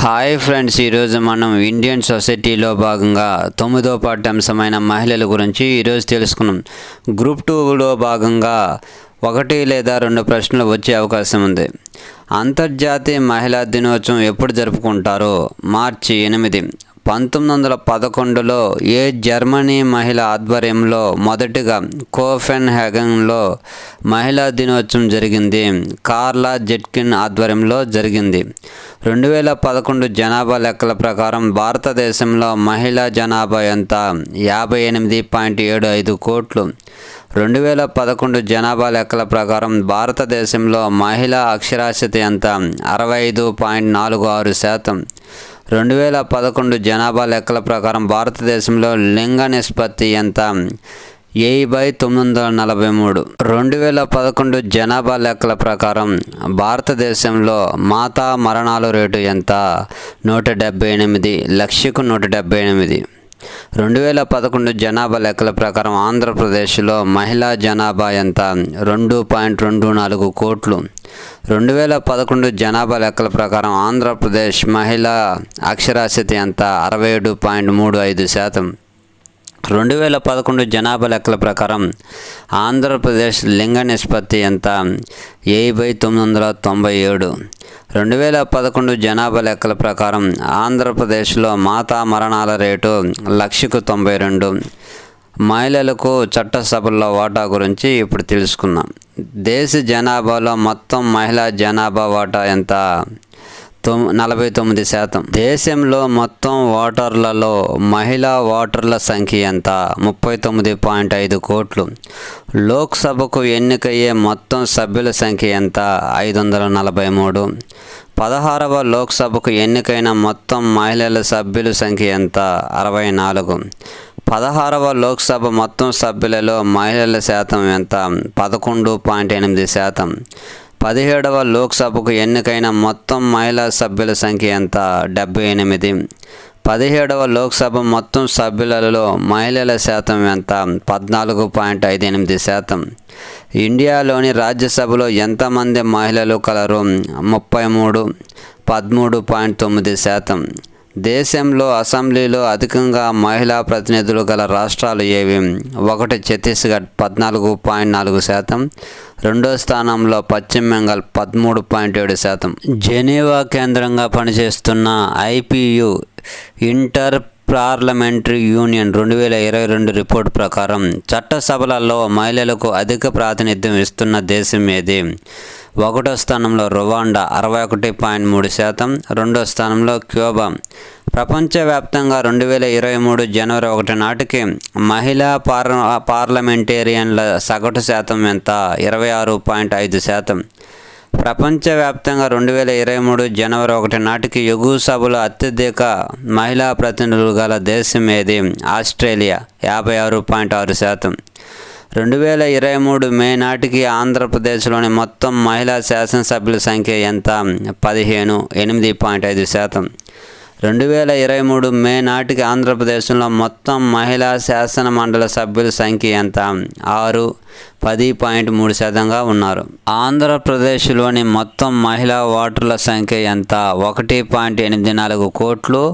Hi friends, ఈరోజు మనం Indian సొసైటీలో భాగంగా 9వ పాఠ్యాంశమైన మహిళల గురించి ఈరోజు తెలుసుకున్నాం. గ్రూప్ 2లో భాగంగా 1 లేదా 2 ప్రశ్నలు వచ్చే అవకాశం ఉంది. అంతర్జాతీయ మహిళా దినోత్సవం ఎప్పుడు జరుపుకుంటారో? మార్చి 8. 1911లో ఏ జర్మనీ మహిళ ఆధ్వర్యంలో మొదటిగా కోపెన్హేగన్లో మహిళా దినోత్సవం జరిగింది? కార్లా జిట్కిన్ ఆధ్వర్యంలో జరిగింది. 2011 జనాభా లెక్కల ప్రకారం భారతదేశంలో మహిళా జనాభా ఎంత? 58.75 కోట్లు. 2011 జనాభా లెక్కల ప్రకారం భారతదేశంలో మహిళా అక్షరాస్యత ఎంత? 65.46%. 2011 జనాభా లెక్కల ప్రకారం భారతదేశంలో లింగ నిష్పత్తి ఎంత? 10/943. 2011 జనాభా లెక్కల ప్రకారం భారతదేశంలో మాతా మరణాల రేటు ఎంత? 178, లక్షకు 178. 2011 జనాభా లెక్కల ప్రకారం ఆంధ్రప్రదేశ్లో మహిళా జనాభా ఎంత? 2.24 కోట్లు. 2011 జనాభా లెక్కల ప్రకారం ఆంధ్రప్రదేశ్ మహిళా అక్షరాస్యత ఎంత? 67.35%. 2011 జనాభా లెక్కల ప్రకారం ఆంధ్రప్రదేశ్ లింగ నిష్పత్తి ఎంత? 10/997. 2011 జనాభా లెక్కల ప్రకారం ఆంధ్రప్రదేశ్లో మాతా మరణాల రేటు లక్షకు 92. మహిళలకు చట్టసభల్లో వాటా గురించి ఇప్పుడు తెలుసుకుందాం. దేశ జనాభాలో మొత్తం మహిళా జనాభా వాటా ఎంత? 49%. దేశంలో మొత్తం ఓటర్లలో మహిళా ఓటర్ల సంఖ్య ఎంత? 39.5 కోట్లు. లోక్సభకు ఎన్నికయ్యే మొత్తం సభ్యుల సంఖ్య ఎంత? 543. 16వ లోక్సభకు ఎన్నికైన మొత్తం మహిళల సభ్యుల సంఖ్య ఎంత? 64. 16వ లోక్సభ మొత్తం సభ్యులలో మహిళల శాతం ఎంత? 11.8%. 17వ లోక్సభకు ఎన్నికైన మొత్తం మహిళా సభ్యుల సంఖ్య ఎంత? 78. 17వ లోక్సభ మొత్తం సభ్యులలో మహిళల శాతం ఎంత? 14.58%. ఇండియాలోని రాజ్యసభలో ఎంతమంది మహిళలు కలరు? 33, 13.9%. దేశంలో అసెంబ్లీలో అధికంగా మహిళా ప్రతినిధులు గల రాష్ట్రాలు ఏవి? 1 ఛత్తీస్గఢ్ 14.4%. 2వ స్థానంలో పశ్చిమ బెంగాల్ 13.7%. జెనీవా కేంద్రంగా పనిచేస్తున్న ఐపియు ఇంటర్ పార్లమెంటరీ యూనియన్ 2022 రిపోర్టు ప్రకారం చట్టసభలలో మహిళలకు అధిక ప్రాతినిధ్యం ఇస్తున్న దేశం ఏది? 1వ స్థానంలో రువాండా 61.3%. 2వ స్థానంలో క్యూబా. ప్రపంచవ్యాప్తంగా 2023 జనవరి 1 నాటికి మహిళా పార్లమెంటేరియన్ల సగటు శాతం ఎంత? 26.5%. ప్రపంచవ్యాప్తంగా 2023 జనవరి 1 నాటికి ఎగువ సభలో అత్యధిక మహిళా ప్రతినిధులు గల దేశం ఏది? ఆస్ట్రేలియా 56.6%. 2023 మే నాటికి ఆంధ్రప్రదేశ్లోని మొత్తం మహిళా శాసనసభ్యుల సంఖ్య ఎంత? 15, 8.5%. 2023 మే నాటికి ఆంధ్రప్రదేశ్లో మొత్తం మహిళా శాసన మండలి సభ్యుల సంఖ్య ఎంత? 6, 10.3%గా ఉన్నారు. ఆంధ్రప్రదేశ్లోని మొత్తం మహిళా ఓటర్ల సంఖ్య ఎంత? 1.84 కోట్లు.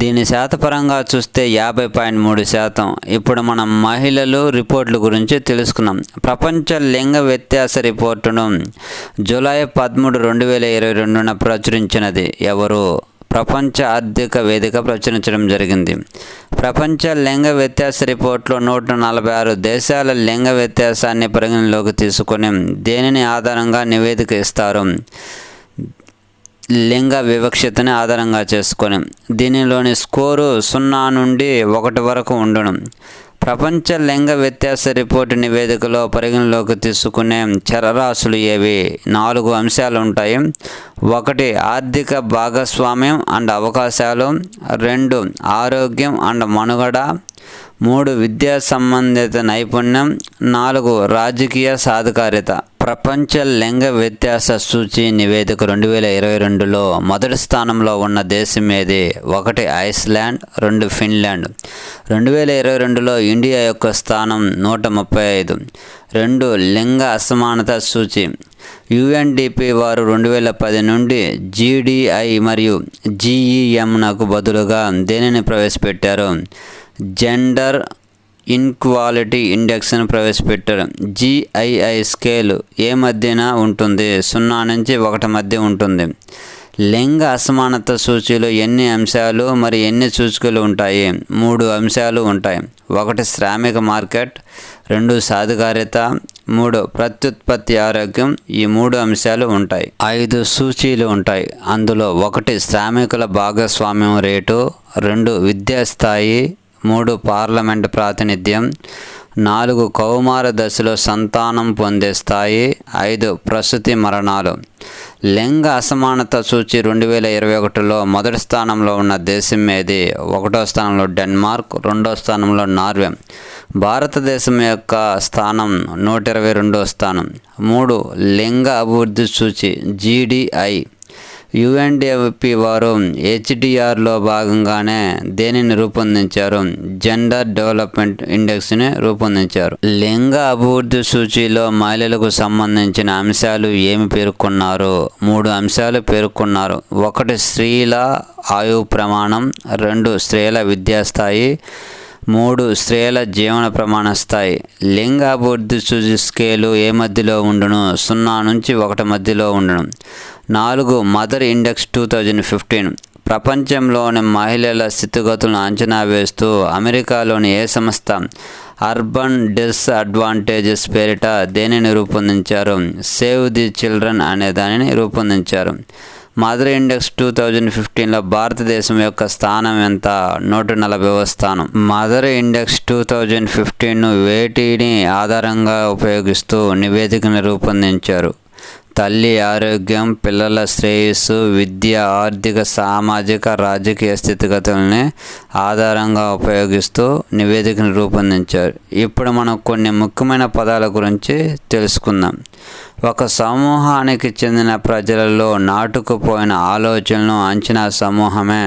దీని శాతపరంగా చూస్తే 50.3%. ఇప్పుడు మనం మహిళలు రిపోర్టుల గురించి తెలుసుకున్నాం. ప్రపంచ లింగ వ్యత్యాస రిపోర్టును జూలై 13, 2022న ప్రచురించినది ఎవరు? ప్రపంచ ఆర్థిక వేదిక ప్రచురించడం జరిగింది. ప్రపంచ లింగ వ్యత్యాస రిపోర్టులో 146 దేశాల లింగ వ్యత్యాసాన్ని పరిగణలోకి తీసుకొని దేనిని ఆధారంగా నివేదిక ఇస్తారు? లింగ వివక్షతని ఆధారంగా చేసుకొని. దీనిలోని స్కోరు 0 నుండి 1 వరకు ఉండును. ప్రపంచ లింగ వ్యత్యాస రిపోర్టు నివేదికలో పరిగణలోకి తీసుకునే చరరాశులు ఏవి? 4 అంశాలు ఉంటాయి. 1 ఆర్థిక భాగస్వామ్యం అండ్ అవకాశాలు. 2 ఆరోగ్యం అండ్ మనుగడ. 3 విద్యా సంబంధిత నైపుణ్యం. 4 రాజకీయ సాధికారిత. ప్రపంచ లింగ వ్యత్యాస సూచి నివేదిక 2022లో మొదటి స్థానంలో ఉన్న దేశం ఏది? 1 ఐస్లాండ్, 2 ఫిన్లాండ్. 2022లో ఇండియా యొక్క స్థానం 135. 2 లింగ అసమానత సూచి. యుఎన్డిపి వారు 2010 నుండి జీడిఐ మరియు జీఈఎంనకు బదులుగా దేనిని ప్రవేశపెట్టారు? జెండర్ ఇన్క్వాలిటీ ఇండెక్స్ను ప్రవేశపెట్టారు. జిఐఐ స్కేల్ ఏ మధ్యన ఉంటుంది? 0 నుంచి 1 మధ్య ఉంటుంది. లింగ అసమానత సూచీలో ఎన్ని అంశాలు మరి ఎన్ని సూచికలు ఉంటాయి? 3 అంశాలు ఉంటాయి. 1 శ్రామిక మార్కెట్, 2 సాధికారిత, 3 ప్రత్యుత్పత్తి ఆరోగ్యం. ఈ 3 అంశాలు ఉంటాయి. 5 సూచీలు ఉంటాయి. అందులో 1 శ్రామికుల భాగస్వామ్యం రేటు, 2 విద్యా స్థాయి, 3 పార్లమెంటు ప్రాతినిధ్యం, 4 కౌమార దశలో సంతానం పొందే స్థాయి, 5 ప్రసూతి మరణాలు. లింగ అసమానత సూచి 2021లో మొదటి స్థానంలో ఉన్న దేశం ఏది? 1వ స్థానంలో డెన్మార్క్, 2వ స్థానంలో నార్వే. భారతదేశం యొక్క స్థానం 122వ స్థానం. 3 లింగ అభివృద్ధి సూచి జీడిఐ. యుఎన్డిపి వారు హెచ్డిఆర్లో భాగంగానే దేనిని రూపొందించారు? జెండర్ డెవలప్మెంట్ ఇండెక్స్ని రూపొందించారు. లింగ అభివృద్ధి సూచీలో మహిళలకు సంబంధించిన అంశాలు ఏమి పేర్కొన్నారు? 3 అంశాలు పేర్కొన్నారు. 1 స్త్రీల ఆయు ప్రమాణం, 2 స్త్రీల విద్యాస్థాయి, 3 స్త్రీల జీవన ప్రమాణ స్థాయి. లింగ అభివృద్ధి సూచి స్కేలు ఏ మధ్యలో ఉండును? 0 నుంచి 1 మధ్యలో ఉండును. 4 మదర్ ఇండెక్స్ 2015. ప్రపంచంలోని మహిళల స్థితిగతులను అంచనా వేస్తూ అమెరికాలోని ఏ సంస్థ అర్బన్ డిస్అడ్వాంటేజెస్ పేరిట దేనిని రూపొందించారు? సేవ్ ది చిల్డ్రన్ అనే దానిని రూపొందించారు. మదర్ ఇండెక్స్ 2015లో భారతదేశం యొక్క స్థానం ఎంత? 140వ స్థానం. మదర్ ఇండెక్స్ 2015ను వేటిని ఆధారంగా ఉపయోగిస్తూ నివేదికను రూపొందించారు? తల్లి ఆరోగ్యం, పిల్లల శ్రేయస్సు, విద్య, ఆర్థిక, సామాజిక, రాజకీయ స్థితిగతులని ఆధారంగా ఉపయోగిస్తూ నివేదికను రూపొందించారు. ఇప్పుడు మనం కొన్ని ముఖ్యమైన పదాల గురించి తెలుసుకుందాం. ఒక సమూహానికి చెందిన ప్రజలలో నాటుకుపోయిన ఆలోచనలను అంచనా సమూహమే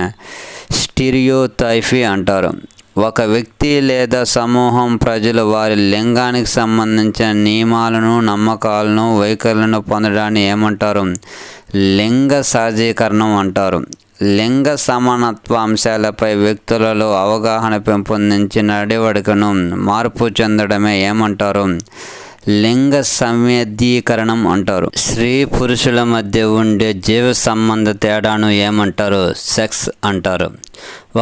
స్టీరియోటైపీ అంటారు. ఒక వ్యక్తి లేదా సమూహం ప్రజలు వారి లింగానికి సంబంధించిన నియమాలను, నమ్మకాలను, వైఖరులను పొందడాన్ని ఏమంటారు? లింగ సహజీకరణం అంటారు. లింగ సమానత్వ అంశాలపై వ్యక్తులలో అవగాహన పెంపొందించి నడవడికను మార్పు చెందడమే ఏమంటారు? లింగ సంవేదీకరణం అంటారు. స్త్రీ పురుషుల మధ్య ఉండే జీవ సంబంధ తేడాను ఏమంటారు? సెక్స్ అంటారు.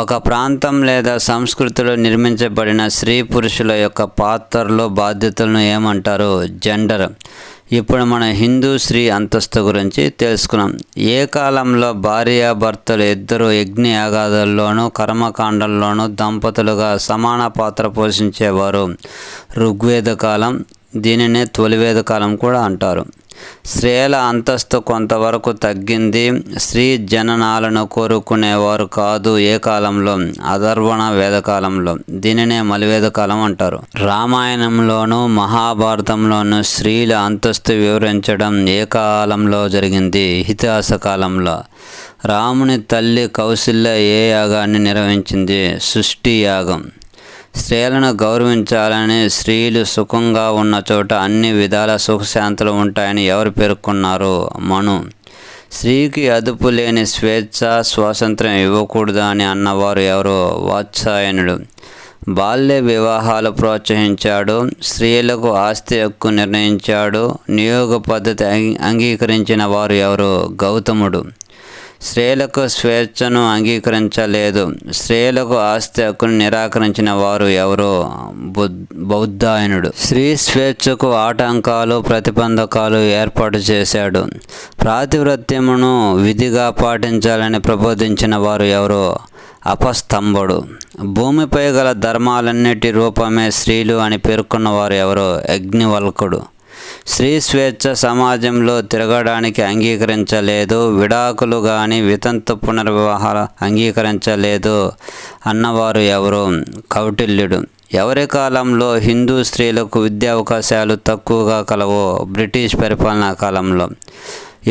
ఒక ప్రాంతం లేదా సంస్కృతిలో నిర్మించబడిన స్త్రీ పురుషుల యొక్క పాత్రలు, బాధ్యతలను ఏమంటారు? జెండర్. ఇప్పుడు మనం హిందూ స్త్రీ అంతస్తు గురించి తెలుసుకున్నాం. ఏ కాలంలో భార్యాభర్తలు ఇద్దరు యజ్ఞయాగాదుల్లోనూ కర్మకాండంలోనూ దంపతులుగా సమాన పాత్ర పోషించేవారు? ఋగ్వేద కాలం. దీనినే తొలివేద కాలం కూడా అంటారు. స్త్రీల అంతస్తు కొంతవరకు తగ్గింది. స్త్రీ జననాలను కోరుకునేవారు కాదు. ఏ కాలంలో? అథర్వణ వేదకాలంలో. దీనినే మలివేదకాలం అంటారు. రామాయణంలోనూ మహాభారతంలోనూ స్త్రీల అంతస్తు వివరించడం ఏ కాలంలో జరిగింది? ఇతిహాస కాలంలో. రాముని తల్లి కౌసల్య ఏ యాగాన్ని నిర్వహించింది? సృష్టి యాగం. స్త్రీలను గౌరవించాలని, స్త్రీలు సుఖంగా ఉన్న చోట అన్ని విధాల సుఖశాంతులు ఉంటాయని ఎవరు పేర్కొన్నారు? మను. స్త్రీకి అదుపు లేని స్వేచ్ఛ, స్వాతంత్ర్యం ఇవ్వకూడదు అని అన్నవారు ఎవరు? వాత్సాయనుడు. బాల్య వివాహాలు ప్రోత్సహించాడు. స్త్రీలకు ఆస్తి హక్కు నిర్ణయించాడు. నియోగ పద్ధతి అంగీకరించిన వారు ఎవరు? గౌతముడు. స్త్రీలకు స్వేచ్ఛను అంగీకరించలేదు. స్త్రీలకు ఆస్తి హక్కును నిరాకరించిన వారు ఎవరు? బౌద్ధాయనుడు. స్త్రీ స్వేచ్ఛకు ఆటంకాలు, ప్రతిబంధకాలు ఏర్పాటు చేశాడు. పాతివ్రత్యమును విధిగా పాటించాలని ప్రబోధించిన వారు ఎవరు? అపస్తంభుడు. భూమిపై గల ధర్మాలన్నిటి రూపమే స్త్రీలు అని పేర్కొన్నవారు ఎవరు? అగ్నివల్కుడు. స్త్రీ స్వేచ్ఛ సమాజంలో తిరగడానికి అంగీకరించలేదు, విడాకులు కానీ వితంతు పునర్వివాహాలు అంగీకరించలేదు అన్నవారు ఎవరు? కౌటిల్యుడు. ఎవరి కాలంలో హిందూ స్త్రీలకు విద్యా అవకాశాలు తక్కువగా కలవో? బ్రిటిష్ పరిపాలనా కాలంలో.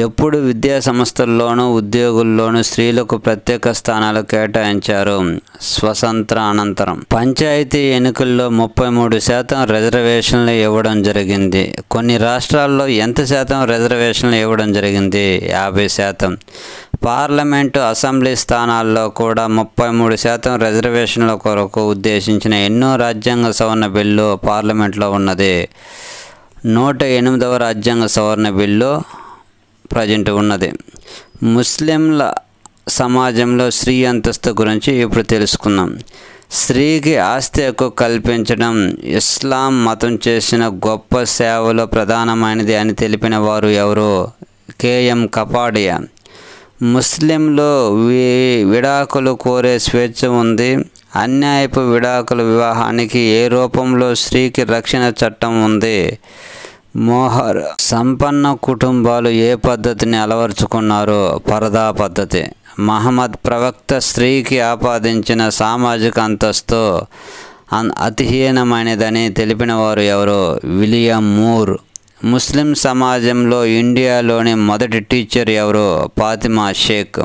ఎప్పుడు విద్యా సంస్థల్లోనూ ఉద్యోగుల్లోనూ స్త్రీలకు ప్రత్యేక స్థానాలు కేటాయించారు? స్వతంత్ర అనంతరం. పంచాయతీ ఎన్నికల్లో 33% రిజర్వేషన్లు ఇవ్వడం జరిగింది. కొన్ని రాష్ట్రాల్లో ఎంత శాతం రిజర్వేషన్లు ఇవ్వడం జరిగింది? 50%. పార్లమెంటు అసెంబ్లీ స్థానాల్లో కూడా 33% రిజర్వేషన్ల కొరకు ఉద్దేశించిన ఎన్నో రాజ్యాంగ సవరణ బిల్లు పార్లమెంట్లో ఉన్నది. 108వ రాజ్యాంగ సవరణ బిల్లు ప్రజెంట్ ఉన్నది. ముస్లింల సమాజంలో స్త్రీ అంతస్తు గురించి ఇప్పుడు తెలుసుకుందాం. స్త్రీకి ఆస్తి హక్కు కల్పించడం ఇస్లాం మతం చేసిన గొప్ప సేవలో ప్రధానమైనది అని తెలిపిన వారు ఎవరు? కెఎం కపాడియా. ముస్లింలో విడాకులు కోరే స్వేచ్ఛ ఉంది. అన్యాయపు విడాకుల వివాహానికి ఏ రూపంలో స్త్రీకి రక్షణ చట్టం ఉంది? మోహర్. సంపన్న కుటుంబాలు ఏ పద్ధతిని అలవర్చుకున్నారు? పరదా పద్ధతి. మహమ్మద్ ప్రవక్త స్త్రీకి ఆపాదించిన సామాజిక అంతస్తు అతిహీనమైనదని తెలిపిన వారు ఎవరు? విలియం మూర్. ముస్లిం సమాజంలో ఇండియాలోని మొదటి టీచర్ ఎవరు? ఫాతిమా షేక్.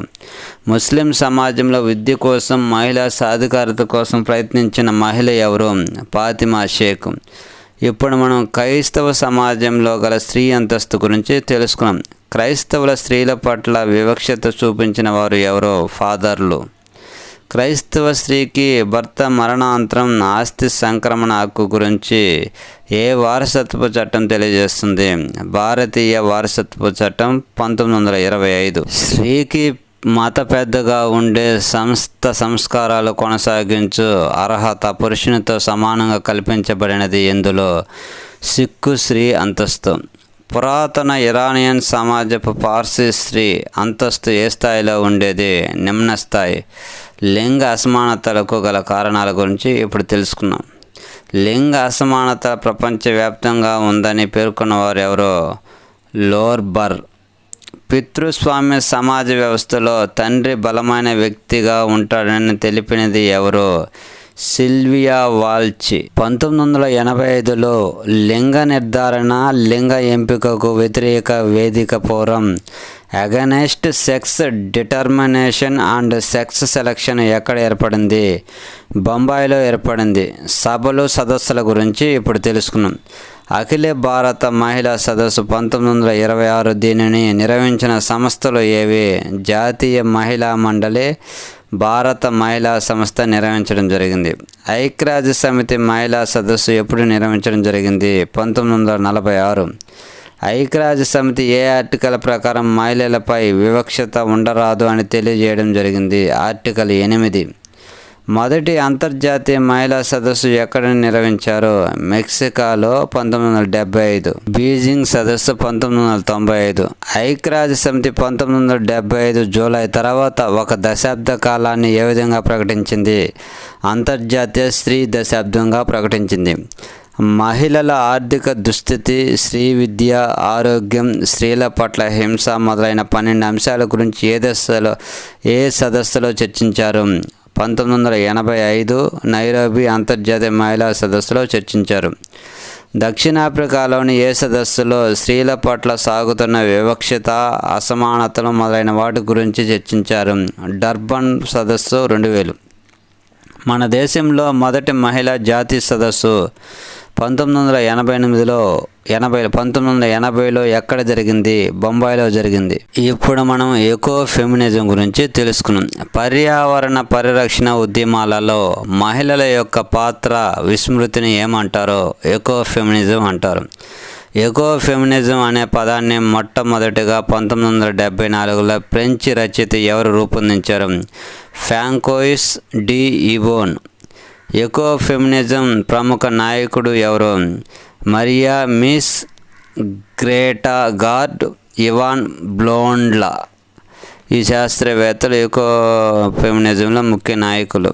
ముస్లిం సమాజంలో విద్య కోసం, మహిళా సాధికారత కోసం ప్రయత్నించిన మహిళ ఎవరు? ఫాతిమా షేక్. ఇప్పుడు మనం క్రైస్తవ సమాజంలో గల స్త్రీ అంతస్తు గురించి తెలుసుకున్నాం. క్రైస్తవుల స్త్రీల పట్ల వివక్షత చూపించిన వారు ఎవరో? ఫాదర్లు. క్రైస్తవ స్త్రీకి భర్త మరణాంతరం ఆస్తి సంక్రమణ హక్కు గురించి ఏ వారసత్వ చట్టం తెలియజేస్తుంది? భారతీయ వారసత్వ చట్టం 1925. స్త్రీకి మత పెద్దగా ఉండే సంస్కారాలు కొనసాగించు అర్హత పురుషునితో సమానంగా కల్పించబడినది ఎందులో? సిక్కు స్త్రీ అంతస్తు. పురాతన ఇరానియన్ సమాజపు పార్సీ స్త్రీ అంతస్తు ఏ స్థాయిలో ఉండేది? నిమ్న స్థాయి. లింగ అసమానతలకు గల కారణాల గురించి ఇప్పుడు తెలుసుకున్నాం. లింగ అసమానత ప్రపంచవ్యాప్తంగా ఉందని పేర్కొన్నవారు ఎవరో? లోర్బర్. పితృస్వామ్య సమాజ వ్యవస్థలో తండ్రి బలమైన వ్యక్తిగా ఉంటాడని తెలిపినది ఎవరు? సిల్వియా వాల్చి. 1985లో లింగ నిర్ధారణ, లింగ ఎంపికకు వ్యతిరేక వేదిక forum against sex determination and sex selection ఎక్కడ ఏర్పడింది? బొంబాయిలో ఏర్పడింది. సభలు, సదస్సుల గురించి ఇప్పుడు తెలుసుకున్నాం. అఖిల భారత మహిళా సదస్సు 1926 దీనిని నిర్వహించిన సంస్థలు ఏవి? జాతీయ మహిళా మండలి, భారత మహిళా సంస్థ నిర్వహించడం జరిగింది. ఐక్యరాజ్య సమితి మహిళా సదస్సు ఎప్పుడు నిర్వహించడం జరిగింది? 1946. ఐక్యరాజ్య సమితి ఏ ఆర్టికల్ ప్రకారం మహిళలపై వివక్షత ఉండరాదు అని తెలియజేయడం జరిగింది? ఆర్టికల్ 8. మొదటి అంతర్జాతీయ మహిళా సదస్సు ఎక్కడ నిర్వహించారు? మెక్సికోలో 1975. బీజింగ్ సదస్సు 1995. ఐక్యరాజ్య సమితి 1975 జూలై తర్వాత ఒక దశాబ్ద కాలాన్ని ఏ విధంగా ప్రకటించింది? అంతర్జాతీయ స్త్రీ దశాబ్దంగా ప్రకటించింది. మహిళల ఆర్థిక దుస్థితి, స్త్రీ విద్య, ఆరోగ్యం, స్త్రీల పట్ల హింస మొదలైన 12 అంశాల గురించి ఏ సదస్సులో చర్చించారు? 1985 నైరోబి అంతర్జాతీయ మహిళా సదస్సులో చర్చించారు. దక్షిణాఫ్రికాలోని ఏ సదస్సులో స్త్రీల పట్ల సాగుతున్న వివక్షత, అసమానతలు మొదలైన వాటి గురించి చర్చించారు? డర్బన్ సదస్సు 2000. మన దేశంలో మొదటి మహిళా జాతీయ సదస్సు 1980లో ఎక్కడ జరిగింది? బొంబాయిలో జరిగింది. ఇప్పుడు మనం ఎకో ఫెమినిజం గురించి తెలుసుకున్నాం. పర్యావరణ పరిరక్షణ ఉద్యమాలలో మహిళల యొక్క పాత్ర విస్మృతిని ఏమంటారో ఎకో ఫెమినిజం అంటారు. ఎకో ఫెమినిజం అనే పదాన్ని మొట్టమొదటిగా 1974లో ఫ్రెంచ్ రచయిత ఎవరు రూపొందించారు? Francoise d'Eaubonne. Eco feminism ప్రముఖ నాయకుడు ఎవరు? మరియా మిస్ గ్రేటా గార్డ్, ఇవాన్ బ్లోండ్లా. ఈ శాస్త్రవేత్తలు ఎకో ఫెమినిజంలో ముఖ్య నాయకులు.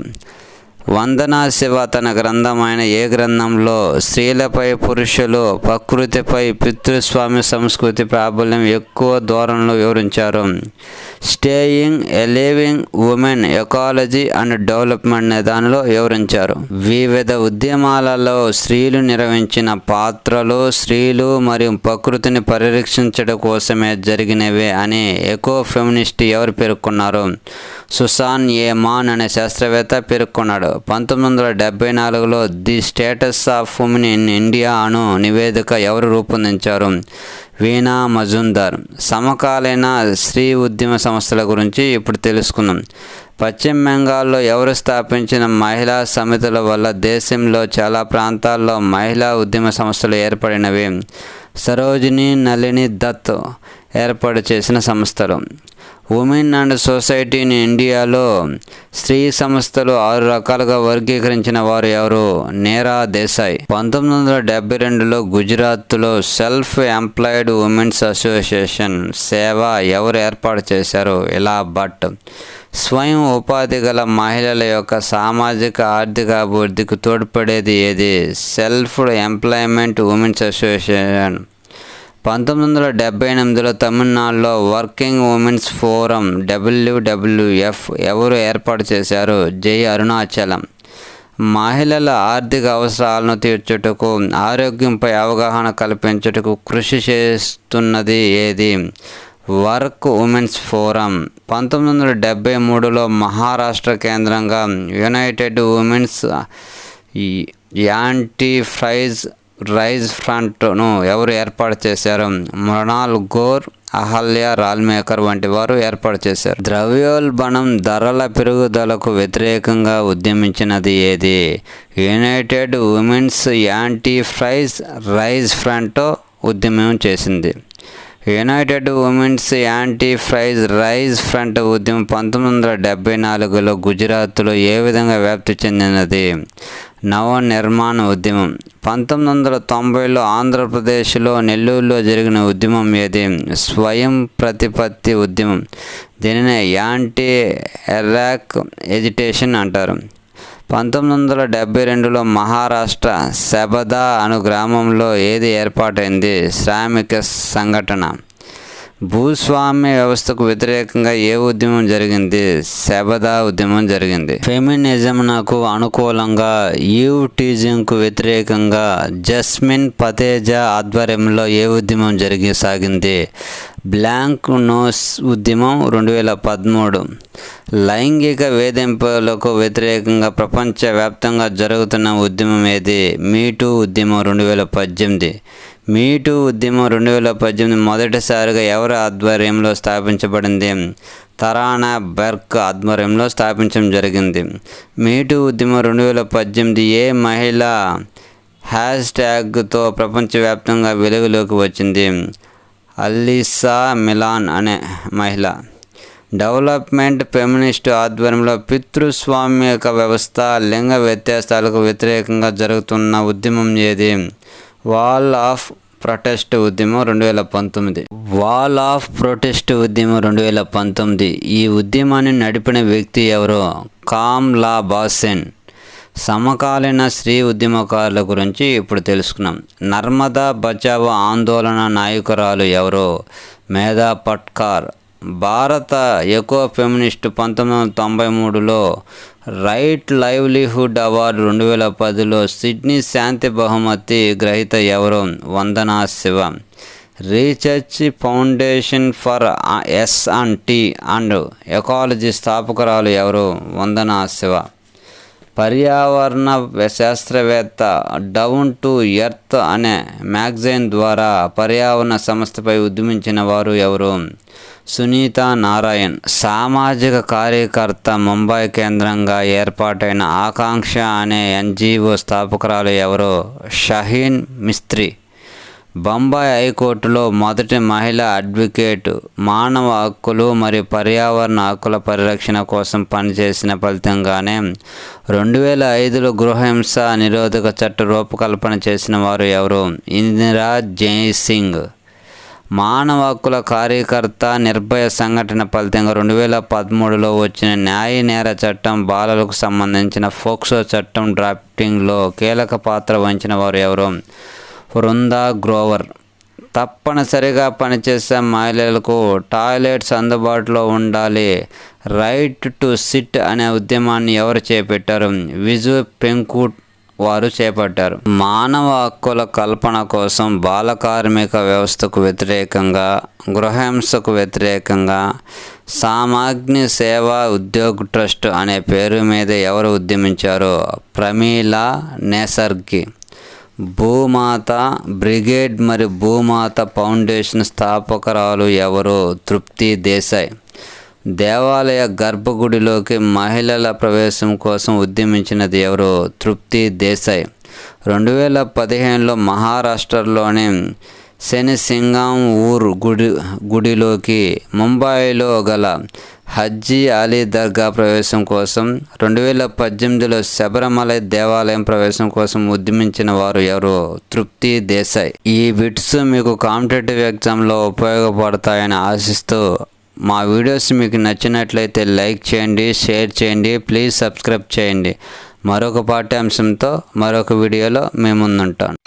వందనా శివ తన గ్రంథమైన ఏ గ్రంథంలో స్త్రీలపై పురుషులు ప్రకృతిపై పితృస్వామ్య సంస్కృతి ప్రాబల్యం ఎక్కువ ధోరణిలో వివరించారు? Staying a living women ecology and development అనే దానిలో వివరించారు. వివిధ ఉద్యమాలలో స్త్రీలు నిర్వహించిన పాత్రలు స్త్రీలు మరియు ప్రకృతిని పరిరక్షించడం కోసమే జరిగినవే అని ఎకో ఫెమినిస్ట్ ఎవరు పేర్కొన్నారు? సుసాన్ ఏ మాన్ అనే శాస్త్రవేత్త పేర్కొన్నాడు. 1974లో the status of women in India అను నివేదిక ఎవరు రూపొందించారు? వీణా మజుందార్. సమకాలీన స్త్రీ ఉద్యమ సంస్థల గురించి ఇప్పుడు తెలుసుకుందాం. పశ్చిమ బెంగాల్లో ఎవరు స్థాపించిన మహిళా సమితుల వల్ల దేశంలో చాలా ప్రాంతాల్లో మహిళా ఉద్యమ సంస్థలు ఏర్పడినవి. సరోజిని నళిని దత్ ఏర్పాటు చేసిన సంస్థలు. ఉమెన్ అండ్ సొసైటీ ఇన్ ఇండియాలో స్త్రీ సంస్థలు 6 రకాలుగా వర్గీకరించిన వారు ఎవరు? నీరా దేశాయ్. 1972లో గుజరాత్లో సెల్ఫ్ ఎంప్లాయిడ్ ఉమెన్స్ అసోసియేషన్ సేవ ఎవరు ఏర్పాటు చేశారు? ఇలా భట్. స్వయం ఉపాధి గల మహిళల యొక్క సామాజిక ఆర్థిక అభివృద్ధికి తోడ్పడేది ఏది? Self employment women's association. 1978లో తమిళనాడులో వర్కింగ్ ఉమెన్స్ ఫోరం WWF ఎవరు ఏర్పాటు చేశారు? జై అరుణాచలం. మహిళల ఆర్థిక అవసరాలను తీర్చుటకు ఆరోగ్యంపై అవగాహన కల్పించుటకు కృషి చేస్తున్నది ఏది? Work women's forum. 1973లో మహారాష్ట్ర కేంద్రంగా యునైటెడ్ ఉమెన్స్ యాంటీ రైజ్ ఫ్రంట్ను ఎవరు ఏర్పాటు చేశారు? మృణాల్ గోర్, అహల్య రాల్మేకర్ వంటి వారు ఏర్పాటు చేశారు. ద్రవ్యోల్బణం ధరల పెరుగుదలకు వ్యతిరేకంగా ఉద్యమించినది ఏది? United women's anti rise front ఉద్యమం చేసింది. United women's anti rise front ఉద్యమం 1974లో గుజరాత్లో ఏ విధంగా వ్యాప్తి చెందినది? నవ నిర్మాణ ఉద్యమం. 1990లో ఆంధ్రప్రదేశ్లో నెల్లూరులో జరిగిన ఉద్యమం ఏది? స్వయం ప్రతిపత్తి ఉద్యమం. దీనిని యాంటీ ఎరాక్ ఎజిటేషన్ అంటారు. 1972లో మహారాష్ట్ర శబదా అను గ్రామంలో ఏది ఏర్పాటైంది? శ్రామిక సంఘటన. భూస్వామ్య వ్యవస్థకు వ్యతిరేకంగా ఏ ఉద్యమం జరిగింది? శబదా ఉద్యమం జరిగింది. ఫెమినిజంకు అనుకూలంగా ఈవ్ టీజింగ్కు వ్యతిరేకంగా జస్మిన్ పతేజా ఆధ్వర్యంలో ఏ ఉద్యమం సాగింది? బ్లాంక్ నోస్ ఉద్యమం 2013. లైంగిక వేధింపులకు వ్యతిరేకంగా ప్రపంచవ్యాప్తంగా జరుగుతున్న ఉద్యమం ఏది? మీటూ ఉద్యమం 2018. మీటూ ఉద్యమం 2018 మొదటిసారిగా ఎవరి ఆధ్వర్యంలో స్థాపించబడింది? తరానా బెర్క్ ఆధ్వర్యంలో స్థాపించడం జరిగింది. మీటూ ఉద్యమం 2018 ఏ మహిళ హ్యాష్ట్యాగ్తో ప్రపంచవ్యాప్తంగా వెలుగులోకి వచ్చింది? అలీసా మిలాన్ అనే మహిళ. డెవలప్మెంట్ ఫెమినిస్ట్ ఆధ్వర్యంలో పితృస్వామ్యక వ్యవస్థ లింగ వ్యత్యాసాలకు వ్యతిరేకంగా జరుగుతున్న ఉద్యమం ఏది? వాల్ ఆఫ్ ప్రొటెస్ట్ ఉద్యమం 2019. వాల్ ఆఫ్ ప్రొటెస్ట్ ఉద్యమం 2019. ఈ ఉద్యమాన్ని నడిపిన వ్యక్తి ఎవరు? కామ్లా బాసెన్. సమకాలీన స్త్రీ ఉద్యమకారుల గురించి ఇప్పుడు తెలుసుకున్నాం. నర్మదా బచావో ఆందోళన నాయకురాలు ఎవరు? మేధా పట్కార్. భారత ఎకో ఫెమినిస్ట్ 1993లో రైట్ లైవ్లీహుడ్ అవార్డు 2010లో సిడ్నీ శాంతి బహుమతి గ్రహీత ఎవరు? Vandana Shiva. Research foundation for S&T and ecology స్థాపకురాలు ఎవరు? వందనా శివ. పర్యావరణ శాస్త్రవేత్త డౌన్ టు ఎర్త్ అనే మ్యాగజైన్ ద్వారా పర్యావరణ సమస్యపై ఉద్యమించిన వారు ఎవరు? సునీత నారాయణ్. సామాజిక కార్యకర్త. ముంబై కేంద్రంగా ఏర్పాటైన ఆకాంక్ష అనే NGO స్థాపకురాలు ఎవరు? షహీన్ మిస్త్రీ. బొంబాయి హైకోర్టులో మొదటి మహిళా అడ్వకేట్. మానవ హక్కులు మరియు పర్యావరణ హక్కుల పరిరక్షణ కోసం పనిచేసిన ఫలితంగానే 2005లో గృహహింస నిరోధక చట్ట రూపకల్పన చేసిన వారు ఎవరు? ఇందిరా జైసింగ్. మానవ హక్కుల కార్యకర్త. నిర్భయ సంఘటన ఫలితంగా 2013లో వచ్చిన న్యాయ నేర చట్టం, బాలలకు సంబంధించిన ఫోక్సో చట్టం డ్రాఫ్టింగ్లో కీలక పాత్ర వహించిన వారు ఎవరు? వృందా గ్రోవర్. తప్పనిసరిగా పనిచేసే మహిళలకు టాయిలెట్స్ అందుబాటులో ఉండాలి, రైట్ టు సిట్ అనే ఉద్యమాన్ని ఎవరు చేపట్టారు? విజు పెంకుట్ వారు చేపట్టారు. మానవ హక్కుల కల్పన కోసం, బాల కార్మిక వ్యవస్థకు వ్యతిరేకంగా, గృహహింసకు వ్యతిరేకంగా సామాగ్ని సేవా ఉద్యోగ్ ట్రస్ట్ అనే పేరు మీద ఎవరు ఉద్యమించారు? ప్రమీలా నేసర్గి. భూమాత బ్రిగేడ్ మరియు భూమాత ఫౌండేషన్ స్థాపకురాలు ఎవరు? తృప్తి దేశాయ్. దేవాలయ గర్భగుడిలోకి మహిళల ప్రవేశం కోసం ఉద్యమించినది ఎవరు? తృప్తి దేశాయ్. 2015లో మహారాష్ట్రలోని శనిసింగాంఊర్ గుడిలోకి ముంబైలో గల హజ్జీ అలీ దర్గా ప్రవేశం కోసం, 2018లో శబరిమల దేవాలయం ప్రవేశం కోసం ఉద్యమించిన వారు ఎవరు? తృప్తి దేశాయ్. ఈ బిట్స్ మీకు కాంపిటేటివ్ ఎగ్జామ్లో ఉపయోగపడతాయని ఆశిస్తూ, మా వీడియోస్ మీకు నచ్చినట్లయితే లైక్ చేయండి, షేర్ చేయండి, ప్లీజ్ సబ్స్క్రైబ్ చేయండి. మరొక పాఠ్యాంశంతో మరొక వీడియోలో మేము ముందుంటాను.